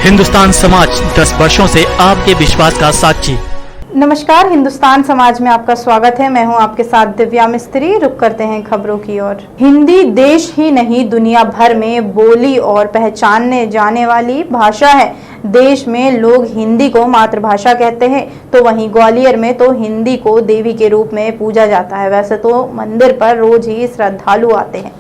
हिंदुस्तान समाज 10 वर्षों से आपके विश्वास का साक्षी। नमस्कार, हिंदुस्तान समाज में आपका स्वागत है। मैं हूं आपके साथ दिव्या मिस्त्री। रुक करते हैं खबरों की ओर। हिंदी देश ही नहीं दुनिया भर में बोली और पहचानने जाने वाली भाषा है। देश में लोग हिंदी को मातृभाषा कहते हैं, तो वहीं ग्वालियर में तो हिंदी को देवी के रूप में पूजा जाता है। वैसे तो मंदिर पर रोज ही श्रद्धालु आते हैं।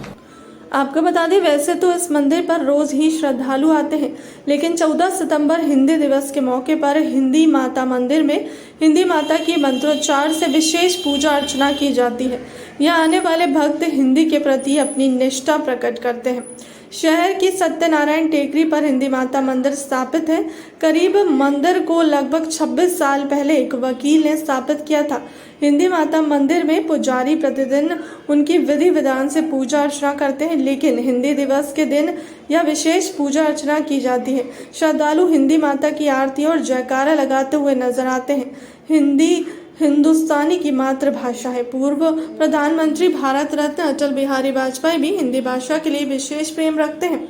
आपको बता दें, वैसे तो इस मंदिर पर रोज ही श्रद्धालु आते हैं, लेकिन 14 सितंबर हिंदी दिवस के मौके पर हिंदी माता मंदिर में हिंदी माता की मंत्रोच्चार से विशेष पूजा अर्चना की जाती है। यहाँ आने वाले भक्त हिंदी के प्रति अपनी निष्ठा प्रकट करते हैं। शहर की सत्यनारायण टेकरी पर हिंदी माता मंदिर स्थापित है। करीब मंदिर को लगभग 26 साल पहले एक वकील ने स्थापित किया था। हिंदी माता मंदिर में पुजारी प्रतिदिन उनकी विधि विधान से पूजा अर्चना करते हैं, लेकिन हिंदी दिवस के दिन यह विशेष पूजा अर्चना की जाती है। श्रद्धालु हिंदी माता की आरती और जयकारा लगाते हुए नजर आते हैं। हिंदी हिंदुस्तानी की मातृभाषा है। पूर्व प्रधानमंत्री भारत रत्न अटल बिहारी वाजपेयी भी हिंदी भाषा के लिए विशेष प्रेम रखते हैं।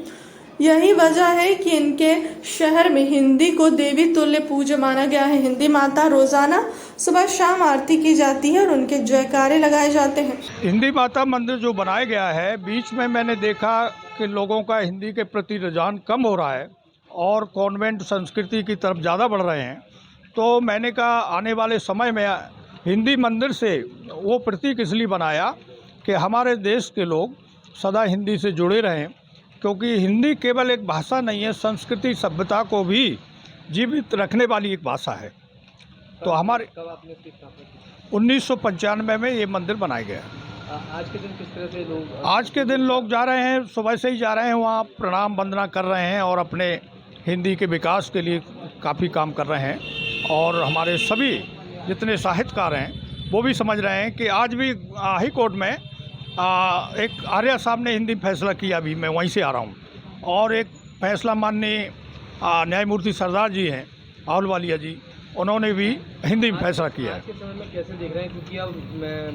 यही वजह है कि इनके शहर में हिंदी को देवी तुल्य पूज्य माना गया है। हिंदी माता रोजाना सुबह शाम आरती की जाती है और उनके जयकारे लगाए जाते हैं। हिंदी माता मंदिर जो बनाया गया है, बीच में मैंने देखा कि लोगों का हिंदी के प्रति रुझान कम हो रहा है और कॉन्वेंट संस्कृति की तरफ ज़्यादा बढ़ रहे हैं। तो मैंने कहा आने वाले समय में हिंदी मंदिर से वो प्रतीक इसलिए बनाया कि हमारे देश के लोग सदा हिंदी से जुड़े रहें, क्योंकि हिंदी केवल एक भाषा नहीं है, संस्कृति सभ्यता को भी जीवित रखने वाली एक भाषा है। तो हमारे 1995 में ये मंदिर बनाया गया। आज के दिन किस तरह से लोग आज के दिन लोग जा रहे हैं, सुबह से ही जा रहे हैं वहाँ, प्रणाम वंदना कर रहे हैं और अपने हिंदी के विकास के लिए काफ़ी काम कर रहे हैं। और हमारे सभी जितने साहित्यकार हैं वो भी समझ रहे हैं कि आज भी हाई कोर्ट में एक आर्या साहब ने हिंदी फैसला किया, अभी मैं वहीं से आ रहा हूँ, और एक फैसला माननीय न्यायमूर्ति सरदार जी हैं आहलूवालिया जी, उन्होंने भी हिंदी में फैसला किया है। आज के समय में कैसे देख रहे हैं, क्योंकि अब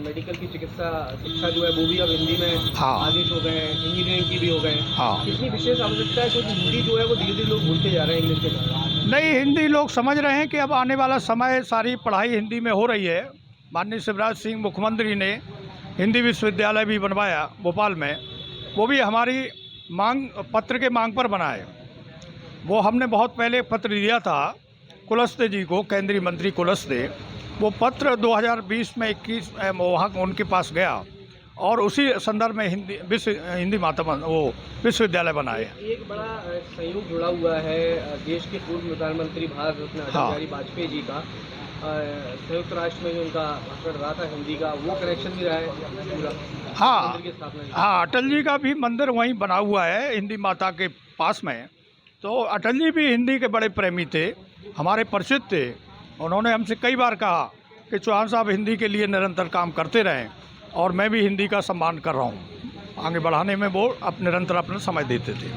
मेडिकल की चिकित्सा शिक्षा जो है वो भी अब हिंदी में हाँ। आदेश हो गए हैं, इंजीनियरिंग की भी हो गए हैं। हाँ। कितनी विशेष आवश्यकता है, क्योंकि हिंदी जो है वो धीरे धीरे लोग भूलते जा रहे हैं इंग्लिश के कारण। नहीं, हिंदी लोग समझ रहे हैं कि अब आने वाला समय सारी पढ़ाई हिंदी में हो रही है। माननीय शिवराज सिंह मुख्यमंत्री ने हिंदी विश्वविद्यालय भी बनवाया भोपाल में, वो भी हमारी मांग पत्र के मांग पर बना है। वो हमने बहुत पहले पत्र दिया था कुलस्ते जी को, केंद्रीय मंत्री कुलस्ते। वो पत्र 2020 में 21 वहाँ उनके पास गया और उसी संदर्भ में हिंदी माता वो विश्वविद्यालय बनाए। एक बड़ा संयोग जुड़ा हुआ है देश के पूर्व प्रधानमंत्री भारत रत्न अटल बिहारी वाजपेयी जी का। संयुक्त राष्ट्र में उनका भाषण रहा था हिंदी का, वो कनेक्शन भी रहा है पूरा। हाँ, अटल जी का भी मंदिर वहीं बना हुआ है हिंदी माता के पास में। तो अटल जी भी हिंदी के बड़े प्रेमी थे, हमारे परिचित थे। उन्होंने हमसे कई बार कहा कि चौहान साहब हिंदी के लिए निरंतर काम करते रहें, और मैं भी हिंदी का सम्मान कर रहा हूँ। आगे बढ़ाने में वो निरंतर अपना समय देते थे।